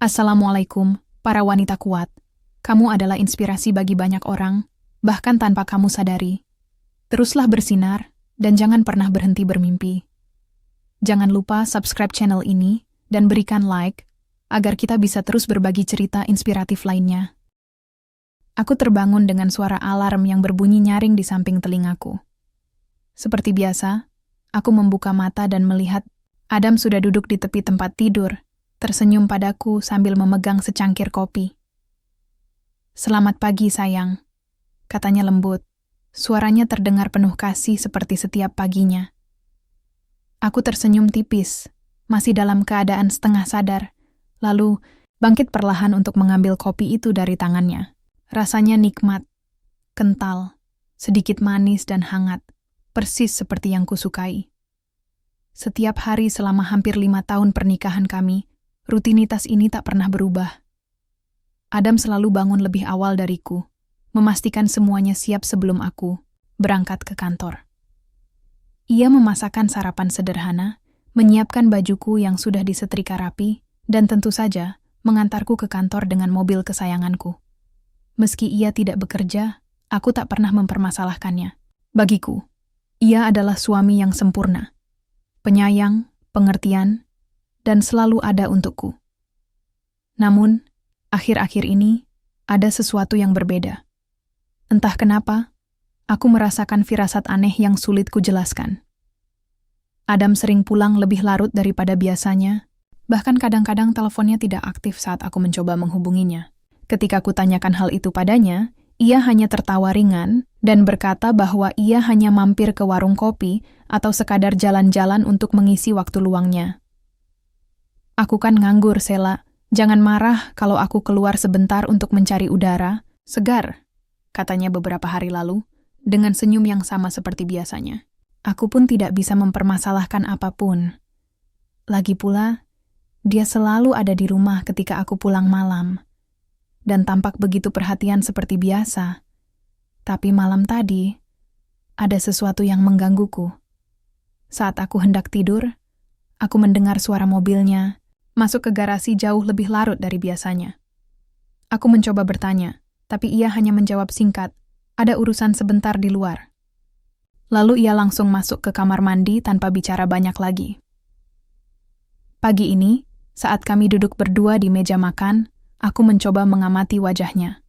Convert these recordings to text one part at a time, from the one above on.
Assalamualaikum, para wanita kuat. Kamu adalah inspirasi bagi banyak orang, bahkan tanpa kamu sadari. Teruslah bersinar, dan jangan pernah berhenti bermimpi. Jangan lupa subscribe channel ini, dan berikan like, agar kita bisa terus berbagi cerita inspiratif lainnya. Aku terbangun dengan suara alarm yang berbunyi nyaring di samping telingaku. Seperti biasa, aku membuka mata dan melihat Adam sudah duduk di tepi tempat tidur, tersenyum padaku sambil memegang secangkir kopi. "Selamat pagi, sayang," katanya lembut. Suaranya terdengar penuh kasih seperti setiap paginya. Aku tersenyum tipis, masih dalam keadaan setengah sadar, lalu bangkit perlahan untuk mengambil kopi itu dari tangannya. Rasanya nikmat, kental, sedikit manis dan hangat, persis seperti yang kusukai. Setiap hari selama hampir 5 tahun pernikahan kami, rutinitas ini tak pernah berubah. Adam selalu bangun lebih awal dariku, memastikan semuanya siap sebelum aku berangkat ke kantor. Ia memasakkan sarapan sederhana, menyiapkan bajuku yang sudah disetrika rapi, dan tentu saja mengantarku ke kantor dengan mobil kesayanganku. Meski ia tidak bekerja, aku tak pernah mempermasalahkannya. Bagiku, ia adalah suami yang sempurna, penyayang, pengertian, dan selalu ada untukku. Namun, akhir-akhir ini, ada sesuatu yang berbeda. Entah kenapa, aku merasakan firasat aneh yang sulit kujelaskan. Adam sering pulang lebih larut daripada biasanya, bahkan kadang-kadang teleponnya tidak aktif saat aku mencoba menghubunginya. Ketika ku tanyakan hal itu padanya, ia hanya tertawa ringan dan berkata bahwa ia hanya mampir ke warung kopi atau sekadar jalan-jalan untuk mengisi waktu luangnya. "Aku kan nganggur, Sela. Jangan marah kalau aku keluar sebentar untuk mencari udara segar," katanya beberapa hari lalu, dengan senyum yang sama seperti biasanya. Aku pun tidak bisa mempermasalahkan apapun. Lagi pula, dia selalu ada di rumah ketika aku pulang malam, dan tampak begitu perhatian seperti biasa. Tapi malam tadi, ada sesuatu yang menggangguku. Saat aku hendak tidur, aku mendengar suara mobilnya masuk ke garasi jauh lebih larut dari biasanya. Aku mencoba bertanya, tapi ia hanya menjawab singkat, "Ada urusan sebentar di luar." Lalu ia langsung masuk ke kamar mandi tanpa bicara banyak lagi. Pagi ini, saat kami duduk berdua di meja makan, aku mencoba mengamati wajahnya.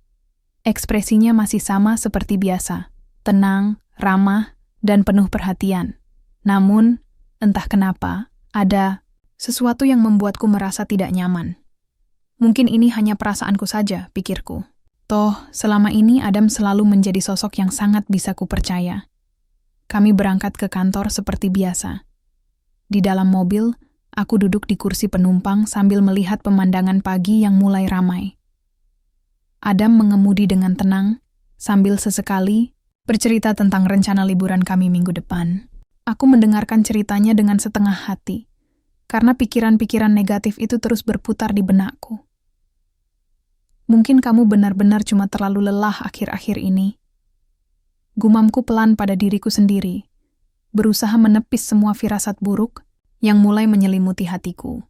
Ekspresinya masih sama seperti biasa, tenang, ramah, dan penuh perhatian. Namun, entah kenapa, ada sesuatu yang membuatku merasa tidak nyaman. Mungkin ini hanya perasaanku saja, pikirku. Toh, selama ini Adam selalu menjadi sosok yang sangat bisa kupercaya. Kami berangkat ke kantor seperti biasa. Di dalam mobil, aku duduk di kursi penumpang sambil melihat pemandangan pagi yang mulai ramai. Adam mengemudi dengan tenang, sambil sesekali bercerita tentang rencana liburan kami minggu depan. Aku mendengarkan ceritanya dengan setengah hati, karena pikiran-pikiran negatif itu terus berputar di benakku. "Mungkin kamu benar-benar cuma terlalu lelah akhir-akhir ini." Gumamku pelan pada diriku sendiri, berusaha menepis semua firasat buruk yang mulai menyelimuti hatiku.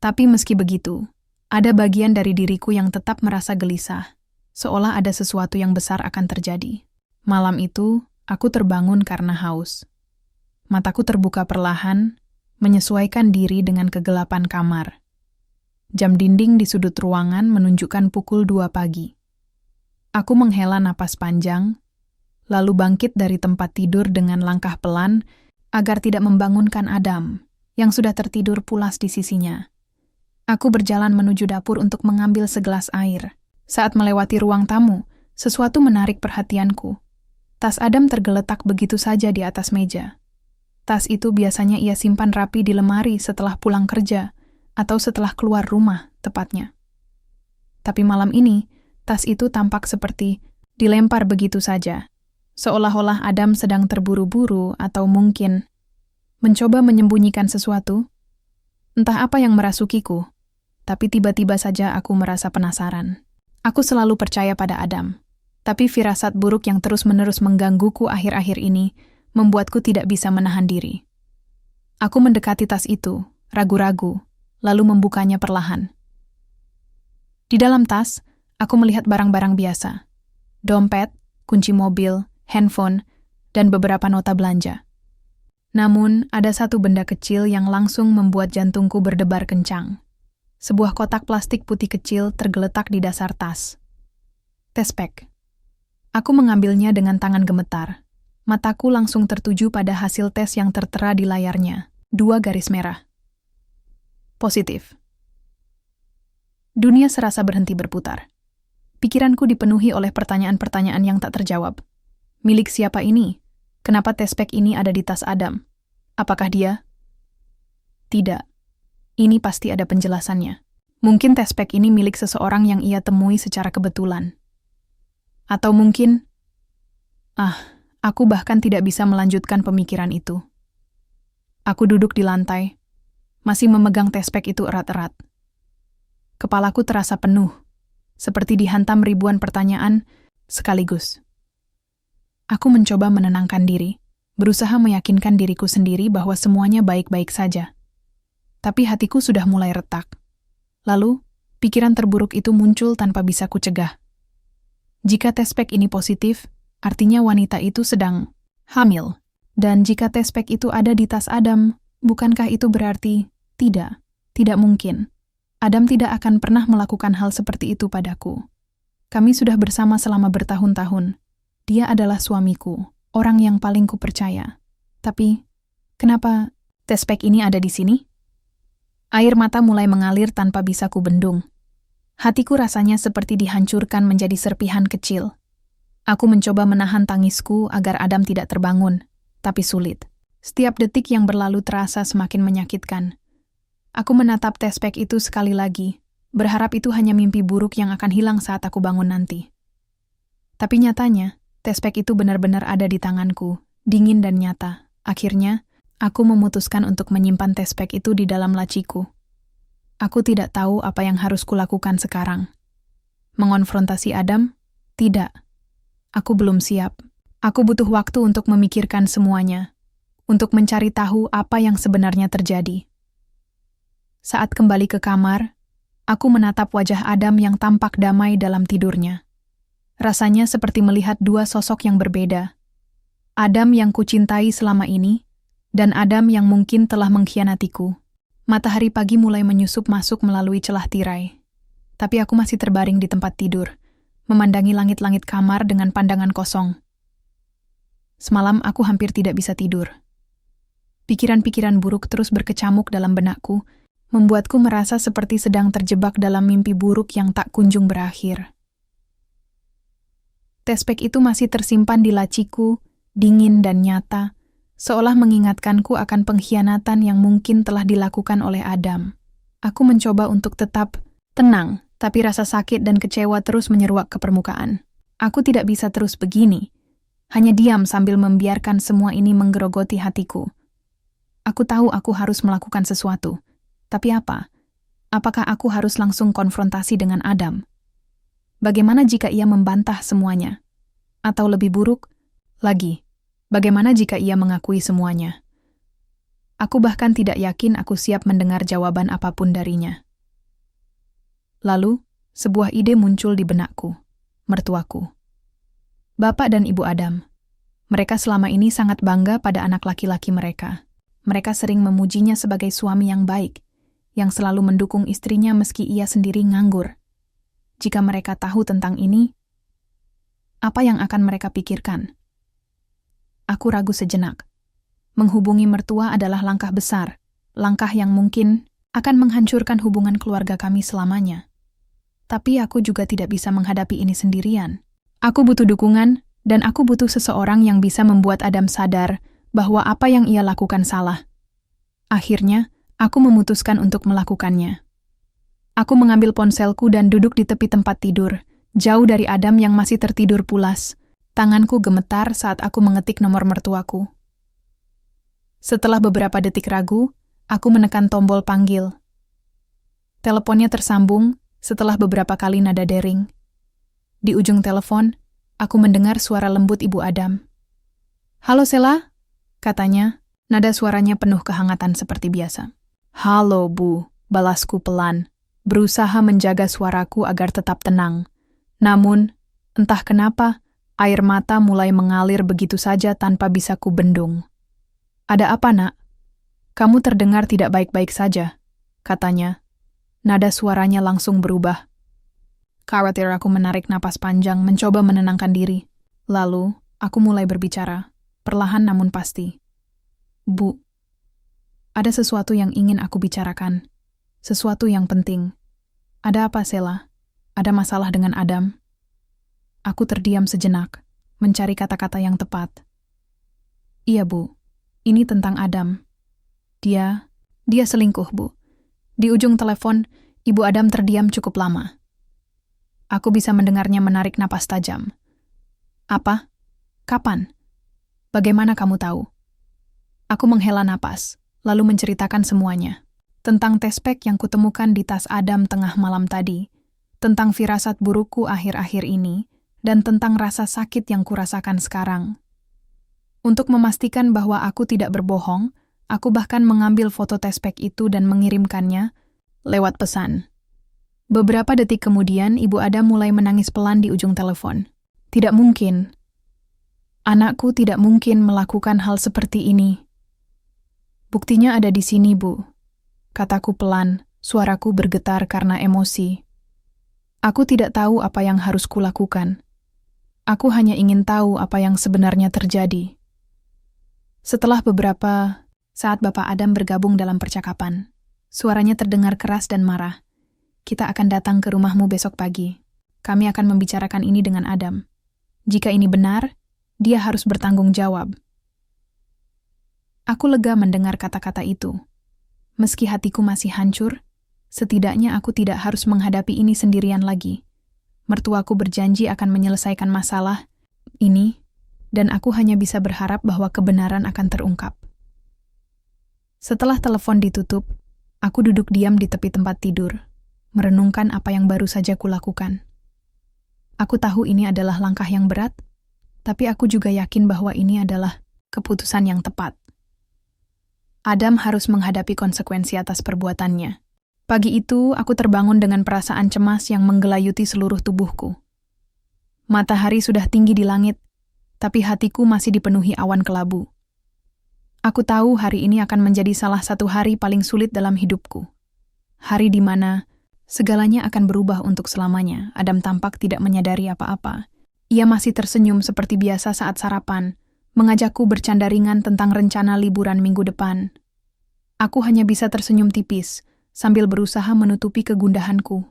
Tapi meski begitu, ada bagian dari diriku yang tetap merasa gelisah, seolah ada sesuatu yang besar akan terjadi. Malam itu, aku terbangun karena haus. Mataku terbuka perlahan, menyesuaikan diri dengan kegelapan kamar. Jam dinding di sudut ruangan menunjukkan pukul 2 pagi. Aku menghela napas panjang, lalu bangkit dari tempat tidur dengan langkah pelan agar tidak membangunkan Adam, yang sudah tertidur pulas di sisinya. Aku berjalan menuju dapur untuk mengambil segelas air. Saat melewati ruang tamu, sesuatu menarik perhatianku. Tas Adam tergeletak begitu saja di atas meja. Tas itu biasanya ia simpan rapi di lemari setelah pulang kerja, atau setelah keluar rumah, tepatnya. Tapi malam ini, tas itu tampak seperti dilempar begitu saja, seolah-olah Adam sedang terburu-buru atau mungkin mencoba menyembunyikan sesuatu. Entah apa yang merasukiku, tapi tiba-tiba saja aku merasa penasaran. Aku selalu percaya pada Adam, tapi firasat buruk yang terus-menerus menggangguku akhir-akhir ini membuatku tidak bisa menahan diri. Aku mendekati tas itu, ragu-ragu, lalu membukanya perlahan. Di dalam tas, aku melihat barang-barang biasa. Dompet, kunci mobil, handphone, dan beberapa nota belanja. Namun, ada satu benda kecil yang langsung membuat jantungku berdebar kencang. Sebuah kotak plastik putih kecil tergeletak di dasar tas. Tespek. Aku mengambilnya dengan tangan gemetar. Mataku langsung tertuju pada hasil tes yang tertera di layarnya. 2 garis merah. Positif. Dunia serasa berhenti berputar. Pikiranku dipenuhi oleh pertanyaan-pertanyaan yang tak terjawab. Milik siapa ini? Kenapa tespek ini ada di tas Adam? Apakah dia? Tidak. Ini pasti ada penjelasannya. Mungkin tespek ini milik seseorang yang ia temui secara kebetulan. Atau mungkin... aku bahkan tidak bisa melanjutkan pemikiran itu. Aku duduk di lantai, masih memegang tespek itu erat-erat. Kepalaku terasa penuh, seperti dihantam ribuan pertanyaan sekaligus. Aku mencoba menenangkan diri, berusaha meyakinkan diriku sendiri bahwa semuanya baik-baik saja. Tapi hatiku sudah mulai retak. Lalu, pikiran terburuk itu muncul tanpa bisa kucegah. Jika tespek ini positif, artinya wanita itu sedang hamil. Dan jika tespek itu ada di tas Adam, bukankah itu berarti tidak mungkin. Adam tidak akan pernah melakukan hal seperti itu padaku. Kami sudah bersama selama bertahun-tahun. Dia adalah suamiku, orang yang paling kupercaya. Tapi, kenapa tespek ini ada di sini? Air mata mulai mengalir tanpa bisa kubendung. Hatiku rasanya seperti dihancurkan menjadi serpihan kecil. Aku mencoba menahan tangisku agar Adam tidak terbangun, tapi sulit. Setiap detik yang berlalu terasa semakin menyakitkan. Aku menatap tespek itu sekali lagi, berharap itu hanya mimpi buruk yang akan hilang saat aku bangun nanti. Tapi nyatanya, tespek itu benar-benar ada di tanganku, dingin dan nyata. Akhirnya, aku memutuskan untuk menyimpan tespek itu di dalam laciku. Aku tidak tahu apa yang harus kulakukan sekarang. Mengonfrontasi Adam? Tidak. Aku belum siap. Aku butuh waktu untuk memikirkan semuanya, untuk mencari tahu apa yang sebenarnya terjadi. Saat kembali ke kamar, aku menatap wajah Adam yang tampak damai dalam tidurnya. Rasanya seperti melihat 2 sosok yang berbeda. Adam yang kucintai selama ini, dan Adam yang mungkin telah mengkhianatiku. Matahari pagi mulai menyusup masuk melalui celah tirai. Tapi aku masih terbaring di tempat tidur, memandangi langit-langit kamar dengan pandangan kosong. Semalam aku hampir tidak bisa tidur. Pikiran-pikiran buruk terus berkecamuk dalam benakku, membuatku merasa seperti sedang terjebak dalam mimpi buruk yang tak kunjung berakhir. Tespek itu masih tersimpan di laciku, dingin dan nyata, seolah mengingatkanku akan pengkhianatan yang mungkin telah dilakukan oleh Adam. Aku mencoba untuk tetap tenang, tapi rasa sakit dan kecewa terus menyeruak ke permukaan. Aku tidak bisa terus begini, hanya diam sambil membiarkan semua ini menggerogoti hatiku. Aku tahu aku harus melakukan sesuatu, tapi apa? Apakah aku harus langsung konfrontasi dengan Adam? Bagaimana jika ia membantah semuanya? Atau lebih buruk lagi, bagaimana jika ia mengakui semuanya? Aku bahkan tidak yakin aku siap mendengar jawaban apapun darinya. Lalu, sebuah ide muncul di benakku, mertuaku. Bapak dan Ibu Adam. Mereka selama ini sangat bangga pada anak laki-laki mereka. Mereka sering memujinya sebagai suami yang baik, yang selalu mendukung istrinya meski ia sendiri nganggur. Jika mereka tahu tentang ini, apa yang akan mereka pikirkan? Aku ragu sejenak. Menghubungi mertua adalah langkah besar, langkah yang mungkin akan menghancurkan hubungan keluarga kami selamanya. Tapi aku juga tidak bisa menghadapi ini sendirian. Aku butuh dukungan, dan aku butuh seseorang yang bisa membuat Adam sadar bahwa apa yang ia lakukan salah. Akhirnya, aku memutuskan untuk melakukannya. Aku mengambil ponselku dan duduk di tepi tempat tidur, jauh dari Adam yang masih tertidur pulas. Tanganku gemetar saat aku mengetik nomor mertuaku. Setelah beberapa detik ragu, aku menekan tombol panggil. Teleponnya tersambung setelah beberapa kali nada dering. Di ujung telepon, aku mendengar suara lembut Ibu Adam. "Halo Sela," katanya, nada suaranya penuh kehangatan seperti biasa. "Halo Bu," balasku pelan. berusaha menjaga suaraku agar tetap tenang. Namun, entah kenapa, air mata mulai mengalir begitu saja tanpa bisa kubendung. "Ada apa, Nak? Kamu terdengar tidak baik-baik saja," katanya. Nada suaranya langsung berubah. Khawatir aku menarik napas panjang, mencoba menenangkan diri. Lalu, aku mulai berbicara, perlahan namun pasti. "Bu, ada sesuatu yang ingin aku bicarakan. Sesuatu yang penting." "Ada apa, Sela? Ada masalah dengan Adam?" Aku terdiam sejenak, mencari kata-kata yang tepat. "Iya, Bu. Ini tentang Adam. Dia selingkuh, Bu." Di ujung telepon, Ibu Adam terdiam cukup lama. Aku bisa mendengarnya menarik napas tajam. "Apa? Kapan? Bagaimana kamu tahu?" Aku menghela napas, lalu menceritakan semuanya. Tentang tespek yang kutemukan di tas Adam tengah malam tadi, tentang firasat burukku akhir-akhir ini, dan tentang rasa sakit yang kurasakan sekarang. Untuk memastikan bahwa aku tidak berbohong, aku bahkan mengambil foto tespek itu dan mengirimkannya lewat pesan. Beberapa detik kemudian, Ibu Adam mulai menangis pelan di ujung telepon. "Tidak mungkin. Anakku tidak mungkin melakukan hal seperti ini." "Buktinya ada di sini, Bu," kataku pelan, suaraku bergetar karena emosi. "Aku tidak tahu apa yang harus kulakukan. Aku hanya ingin tahu apa yang sebenarnya terjadi." Setelah beberapa saat Bapak Adam bergabung dalam percakapan, suaranya terdengar keras dan marah. "Kita akan datang ke rumahmu besok pagi. Kami akan membicarakan ini dengan Adam. Jika ini benar, dia harus bertanggung jawab." Aku lega mendengar kata-kata itu. Meski hatiku masih hancur, setidaknya aku tidak harus menghadapi ini sendirian lagi. Mertuaku berjanji akan menyelesaikan masalah ini, dan aku hanya bisa berharap bahwa kebenaran akan terungkap. Setelah telepon ditutup, aku duduk diam di tepi tempat tidur, merenungkan apa yang baru saja kulakukan. Aku tahu ini adalah langkah yang berat, tapi aku juga yakin bahwa ini adalah keputusan yang tepat. Adam harus menghadapi konsekuensi atas perbuatannya. Pagi itu, aku terbangun dengan perasaan cemas yang menggelayuti seluruh tubuhku. Matahari sudah tinggi di langit, tapi hatiku masih dipenuhi awan kelabu. Aku tahu hari ini akan menjadi salah satu hari paling sulit dalam hidupku. Hari di mana segalanya akan berubah untuk selamanya. Adam tampak tidak menyadari apa-apa. Ia masih tersenyum seperti biasa saat sarapan, mengajakku bercanda ringan tentang rencana liburan minggu depan. Aku hanya bisa tersenyum tipis, sambil berusaha menutupi kegundahanku.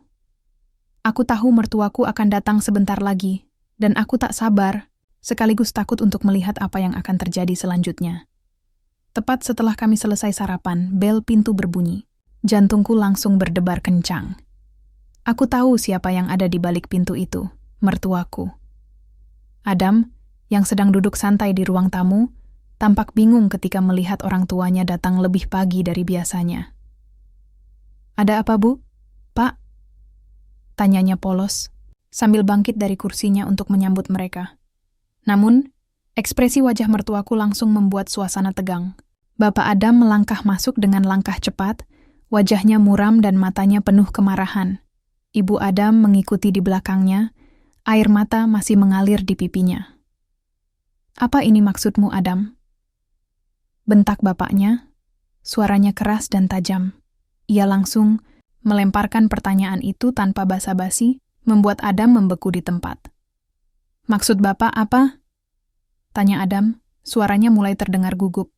Aku tahu mertuaku akan datang sebentar lagi, dan aku tak sabar, sekaligus takut untuk melihat apa yang akan terjadi selanjutnya. Tepat setelah kami selesai sarapan, bel pintu berbunyi. Jantungku langsung berdebar kencang. Aku tahu siapa yang ada di balik pintu itu, mertuaku. Adam, yang sedang duduk santai di ruang tamu, tampak bingung ketika melihat orang tuanya datang lebih pagi dari biasanya. "Ada apa, Bu? Pak?" tanyanya polos, sambil bangkit dari kursinya untuk menyambut mereka. Namun, ekspresi wajah mertuaku langsung membuat suasana tegang. Bapak Adam melangkah masuk dengan langkah cepat, wajahnya muram dan matanya penuh kemarahan. Ibu Adam mengikuti di belakangnya, air mata masih mengalir di pipinya. "Apa ini maksudmu, Adam?" bentak bapaknya, suaranya keras dan tajam. Ia langsung melemparkan pertanyaan itu tanpa basa-basi, membuat Adam membeku di tempat. "Maksud Bapak apa?" tanya Adam, suaranya mulai terdengar gugup.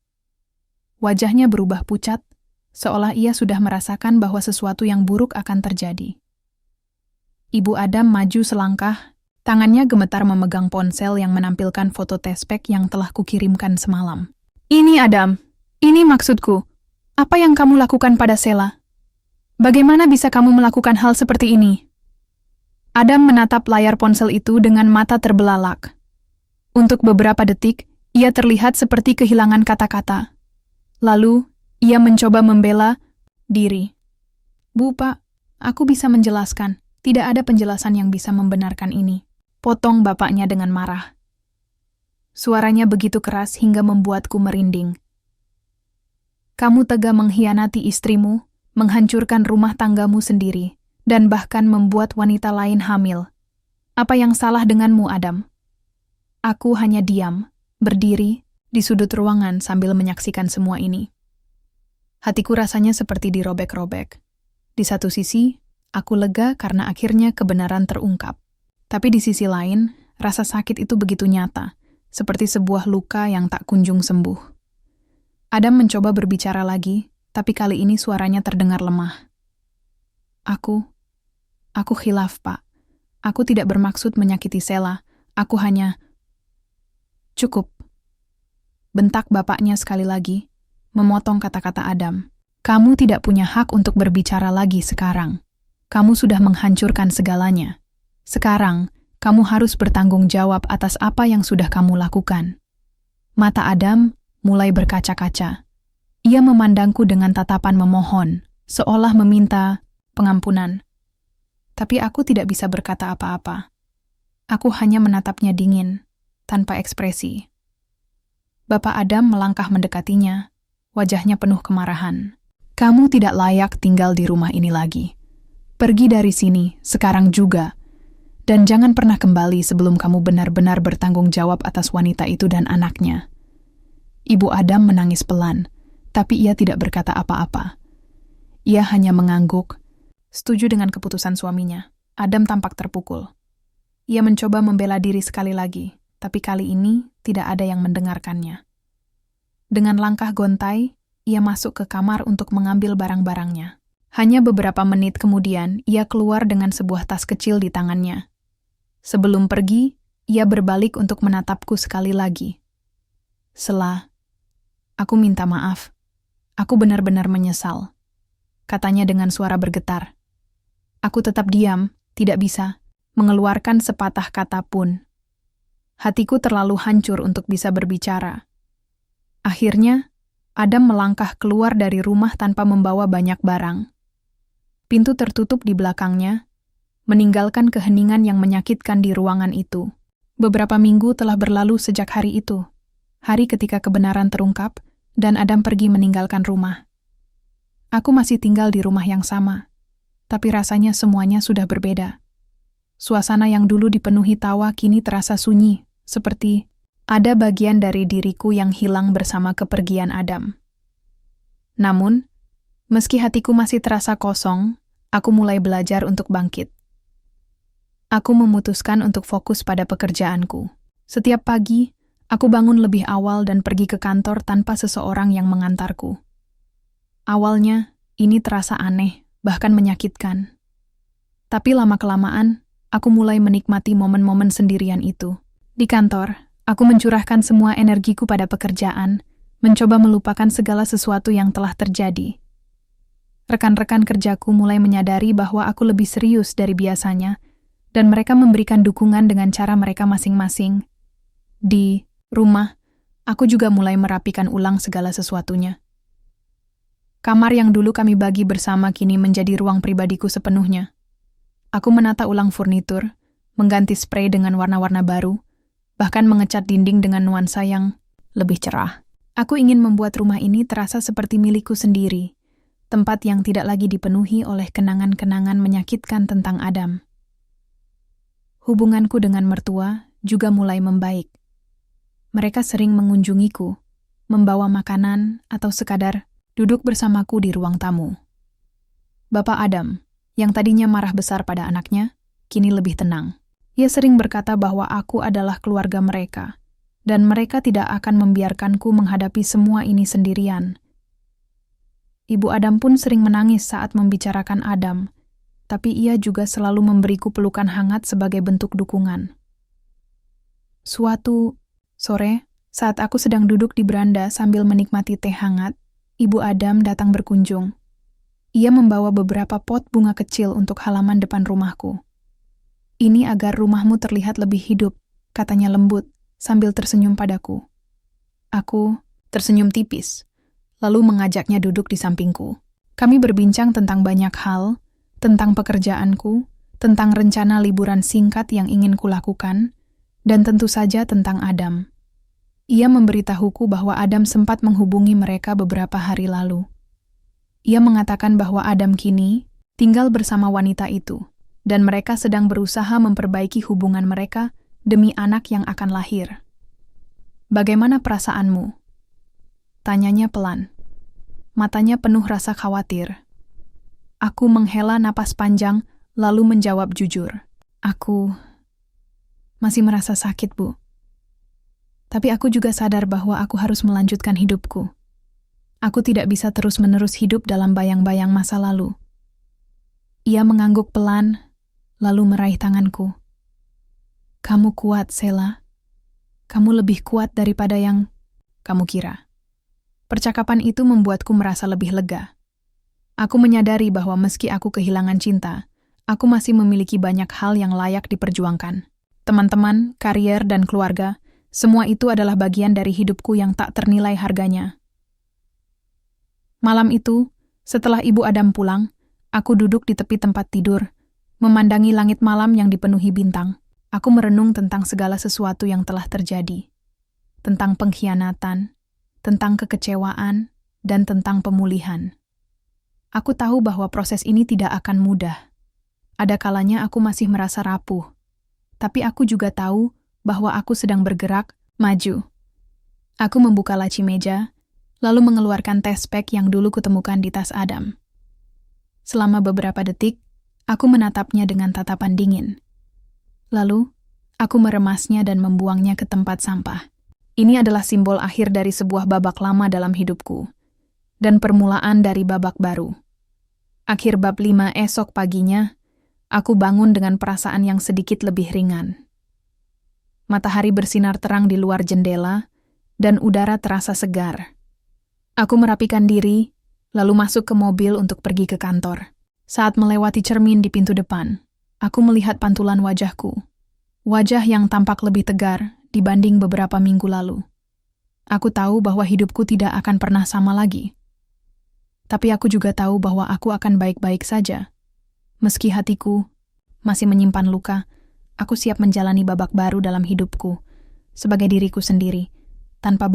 Wajahnya berubah pucat, seolah ia sudah merasakan bahwa sesuatu yang buruk akan terjadi. Ibu Adam maju selangkah, tangannya gemetar memegang ponsel yang menampilkan foto tespek yang telah kukirimkan semalam. "Ini Adam, ini maksudku. Apa yang kamu lakukan pada Sela? Bagaimana bisa kamu melakukan hal seperti ini?" Adam menatap layar ponsel itu dengan mata terbelalak. Untuk beberapa detik, ia terlihat seperti kehilangan kata-kata. Lalu, ia mencoba membela diri. "Bu, Pak, aku bisa menjelaskan. Tidak ada penjelasan yang bisa membenarkan ini," potong bapaknya dengan marah. Suaranya begitu keras hingga membuatku merinding. "Kamu tega mengkhianati istrimu, menghancurkan rumah tanggamu sendiri, dan bahkan membuat wanita lain hamil. Apa yang salah denganmu, Adam? Aku hanya diam, berdiri di sudut ruangan sambil menyaksikan semua ini. Hatiku rasanya seperti dirobek-robek. Di satu sisi, aku lega karena akhirnya kebenaran terungkap. Tapi di sisi lain, rasa sakit itu begitu nyata, seperti sebuah luka yang tak kunjung sembuh. Adam mencoba berbicara lagi, tapi kali ini suaranya terdengar lemah. Aku khilaf, Pak. Aku tidak bermaksud menyakiti Sela. Aku hanya... Cukup. Bentak bapaknya sekali lagi, memotong kata-kata Adam. Kamu tidak punya hak untuk berbicara lagi sekarang. Kamu sudah menghancurkan segalanya. Sekarang, kamu harus bertanggung jawab atas apa yang sudah kamu lakukan. Mata Adam mulai berkaca-kaca. Ia memandangku dengan tatapan memohon, seolah meminta pengampunan. Tapi aku tidak bisa berkata apa-apa. Aku hanya menatapnya dingin, tanpa ekspresi. Bapak Adam melangkah mendekatinya, wajahnya penuh kemarahan. Kamu tidak layak tinggal di rumah ini lagi. Pergi dari sini, sekarang juga. Dan jangan pernah kembali sebelum kamu benar-benar bertanggung jawab atas wanita itu dan anaknya. Ibu Adam menangis pelan, tapi ia tidak berkata apa-apa. Ia hanya mengangguk, setuju dengan keputusan suaminya. Adam tampak terpukul. Ia mencoba membela diri sekali lagi, tapi kali ini tidak ada yang mendengarkannya. Dengan langkah gontai, ia masuk ke kamar untuk mengambil barang-barangnya. Hanya beberapa menit kemudian, ia keluar dengan sebuah tas kecil di tangannya. Sebelum pergi, ia berbalik untuk menatapku sekali lagi. Sela, aku minta maaf. Aku benar-benar menyesal. Katanya dengan suara bergetar. Aku tetap diam, tidak bisa mengeluarkan sepatah kata pun. Hatiku terlalu hancur untuk bisa berbicara. Akhirnya, Adam melangkah keluar dari rumah tanpa membawa banyak barang. Pintu tertutup di belakangnya, meninggalkan keheningan yang menyakitkan di ruangan itu. Beberapa minggu telah berlalu sejak hari itu, hari ketika kebenaran terungkap, dan Adam pergi meninggalkan rumah. Aku masih tinggal di rumah yang sama, tapi rasanya semuanya sudah berbeda. Suasana yang dulu dipenuhi tawa kini terasa sunyi, seperti ada bagian dari diriku yang hilang bersama kepergian Adam. Namun, meski hatiku masih terasa kosong, aku mulai belajar untuk bangkit. Aku memutuskan untuk fokus pada pekerjaanku. Setiap pagi, aku bangun lebih awal dan pergi ke kantor tanpa seseorang yang mengantarku. Awalnya, ini terasa aneh, bahkan menyakitkan. Tapi lama-kelamaan, aku mulai menikmati momen-momen sendirian itu. Di kantor, aku mencurahkan semua energiku pada pekerjaan, mencoba melupakan segala sesuatu yang telah terjadi. Rekan-rekan kerjaku mulai menyadari bahwa aku lebih serius dari biasanya, dan mereka memberikan dukungan dengan cara mereka masing-masing. Di rumah, aku juga mulai merapikan ulang segala sesuatunya. Kamar yang dulu kami bagi bersama kini menjadi ruang pribadiku sepenuhnya. Aku menata ulang furnitur, mengganti sprei dengan warna-warna baru, bahkan mengecat dinding dengan nuansa yang lebih cerah. Aku ingin membuat rumah ini terasa seperti milikku sendiri, tempat yang tidak lagi dipenuhi oleh kenangan-kenangan menyakitkan tentang Adam. Hubunganku dengan mertua juga mulai membaik. Mereka sering mengunjungiku, membawa makanan atau sekadar duduk bersamaku di ruang tamu. Bapak Adam, yang tadinya marah besar pada anaknya, kini lebih tenang. Ia sering berkata bahwa aku adalah keluarga mereka, dan mereka tidak akan membiarkanku menghadapi semua ini sendirian. Ibu Adam pun sering menangis saat membicarakan Adam, tapi ia juga selalu memberiku pelukan hangat sebagai bentuk dukungan. Suatu sore, saat aku sedang duduk di beranda sambil menikmati teh hangat, Ibu Adam datang berkunjung. Ia membawa beberapa pot bunga kecil untuk halaman depan rumahku. Ini agar rumahmu terlihat lebih hidup, katanya lembut, sambil tersenyum padaku. Aku tersenyum tipis, lalu mengajaknya duduk di sampingku. Kami berbincang tentang banyak hal, tentang pekerjaanku, tentang rencana liburan singkat yang ingin kulakukan, dan tentu saja tentang Adam. Ia memberitahuku bahwa Adam sempat menghubungi mereka beberapa hari lalu. Ia mengatakan bahwa Adam kini tinggal bersama wanita itu, dan mereka sedang berusaha memperbaiki hubungan mereka demi anak yang akan lahir. Bagaimana perasaanmu? Tanyanya pelan. Matanya penuh rasa khawatir. Aku menghela napas panjang, lalu menjawab jujur. Aku masih merasa sakit, Bu. Tapi aku juga sadar bahwa aku harus melanjutkan hidupku. Aku tidak bisa terus-menerus hidup dalam bayang-bayang masa lalu. Ia mengangguk pelan, lalu meraih tanganku. Kamu kuat, Sheila. Kamu lebih kuat daripada yang kamu kira. Percakapan itu membuatku merasa lebih lega. Aku menyadari bahwa meski aku kehilangan cinta, aku masih memiliki banyak hal yang layak diperjuangkan. Teman-teman, karier, dan keluarga, semua itu adalah bagian dari hidupku yang tak ternilai harganya. Malam itu, setelah Ibu Adam pulang, aku duduk di tepi tempat tidur, memandangi langit malam yang dipenuhi bintang. Aku merenung tentang segala sesuatu yang telah terjadi. Tentang pengkhianatan, tentang kekecewaan, dan tentang pemulihan. Aku tahu bahwa proses ini tidak akan mudah. Ada kalanya aku masih merasa rapuh. Tapi aku juga tahu bahwa aku sedang bergerak, maju. Aku membuka laci meja, lalu mengeluarkan tes pack yang dulu kutemukan di tas Adam. Selama beberapa detik, aku menatapnya dengan tatapan dingin. Lalu, aku meremasnya dan membuangnya ke tempat sampah. Ini adalah simbol akhir dari sebuah babak lama dalam hidupku, dan permulaan dari babak baru. Akhir bab 5 esok paginya, aku bangun dengan perasaan yang sedikit lebih ringan. Matahari bersinar terang di luar jendela, dan udara terasa segar. Aku merapikan diri, lalu masuk ke mobil untuk pergi ke kantor. Saat melewati cermin di pintu depan, aku melihat pantulan wajahku. Wajah yang tampak lebih tegar dibanding beberapa minggu lalu. Aku tahu bahwa hidupku tidak akan pernah sama lagi. Tapi aku juga tahu bahwa aku akan baik-baik saja. Meski hatiku masih menyimpan luka, aku siap menjalani babak baru dalam hidupku sebagai diriku sendiri, tanpa